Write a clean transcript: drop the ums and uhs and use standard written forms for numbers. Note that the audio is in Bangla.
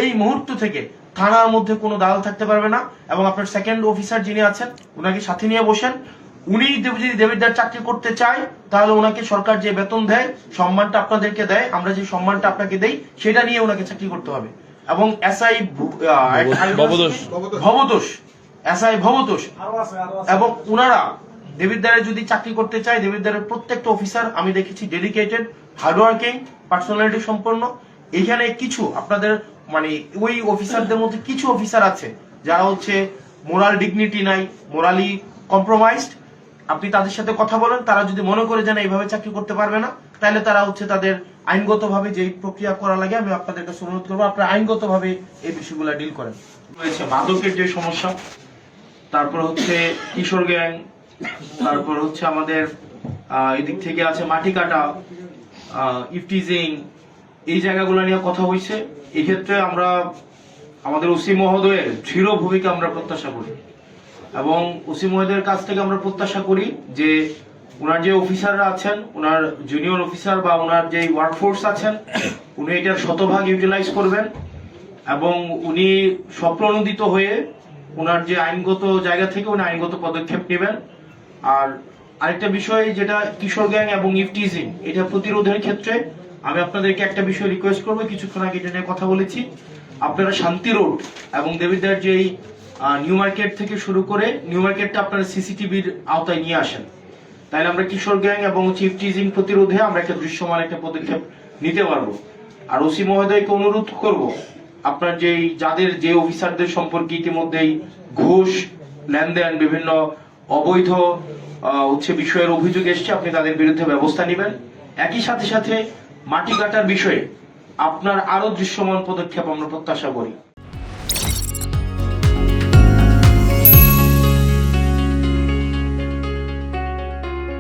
এই মুহূর্ত থেকে থানার মধ্যে কোনো দালাল থাকতে পারবে না। এবং আপনার সেকেন্ড অফিসার যিনি আছেন ওনাকে সাথে নিয়ে বসেন। উনি যদি দেবিদ্বার চাকরি করতে চায় তাহলে ওনাকে সরকার যে বেতন দেয়, সম্মানটা আপনাদেরকে দেয়, আমরা যে সম্মানটা আপনাকে দেই সেটা নিয়ে ওনাকে চাকরি করতে হবে। এবং এসআই ভবতোষ, এসআই ভবতোষ, এবং ওনারা দেবিদ্বারে যদি চাকরি করতে চায়, দেবিদ্বারের প্রত্যেকটা অফিসার আমি দেখেছি ডেডিকেটেড, হার্ডওয়ার্কিং, পার্সোনালিটি সম্পন্ন। এখানে কিছু আপনাদের মানে ওই অফিসারদের মধ্যে কিছু অফিসার আছে যারা হচ্ছে মোরাল ডিগনিটি নাই, মোরালি কম্প্রোমাইজড। আপনি তাদের সাথে কথা বলেন, তারা যদি মনে করে যে না এইভাবে চাকরি করতে পারবে না, তাহলে তারা হচ্ছে তাদের আইনগতভাবে যে প্রক্রিয়া করা লাগে আমি আপনাদের কাছে অনুরোধ করবো আপনারা আইনগতভাবে এই বিষয়গুলো ডিল করেন। রয়েছে মাদকের যে সমস্যা, তারপর হচ্ছে কিশোর গ্যাং, তারপর হচ্ছে আমাদের এদিক থেকে আছে মাটি কাটা, ইফটিজিং, এই জায়গাগুলো নিয়ে কথা হয়েছে। এই ক্ষেত্রে আমরা আমাদের ওসি মহোদয়ের দৃঢ় ভূমিকা আমরা প্রত্যাশা করি এবং ওসি মহোদয়ের কাছ থেকে আমরা প্রত্যাশা করি যে ওনার যে অফিসাররা আছেন, ওনার জুনিয়র অফিসার বা ওনার যে ওয়ার্কফোর্স আছেন, উনি এটার শতভাগ ইউটিলাইজ করবেন এবং উনি স্বপ্রণোদিত হয়ে ওনার যে আইনগত জায়গা থেকে উনি আইনগত পদক্ষেপ নেবেন। আর আরেকটা বিষয় যেটা কিশোর গ্যাং এবং ইফটিজিং, এটা প্রতিরোধের ক্ষেত্রে আমি আপনাদেরকে একটা বিষয় রিকোয়েস্ট করবো, কিছুক্ষণ আগে এটা নিয়ে কথা বলেছি, আপনারা শান্তি রোড এবং দেবিদ্বার যেই নিউ মার্কেট থেকে শুরু করে নিউ মার্কেটটা আপনারা সিসিটিভির আওতায় নিয়ে আসেন, তাহলে আমরা কিশোর গ্যাং এবং ইফটিজিং প্রতিরোধে আমরা একটা দৃশ্যমান একটা পদক্ষেপ নিতে পারবো। আর ওসি মহোদয়কে অনুরোধ করব আপনার যাদের যে অফিসারদের সম্পর্কে ইতিমধ্যেই ঘুষ, লেনদেন, বিভিন্ন অবৈধ বিষয়ের অভিযোগ এসছে, আপনি তাদের বিরুদ্ধে ব্যবস্থা নেবেন। একই সাথে সাথে মাটি কাটার বিষয়ে আপনার আরো দৃশ্যমান পদক্ষেপ আমরা প্রত্যাশা করি।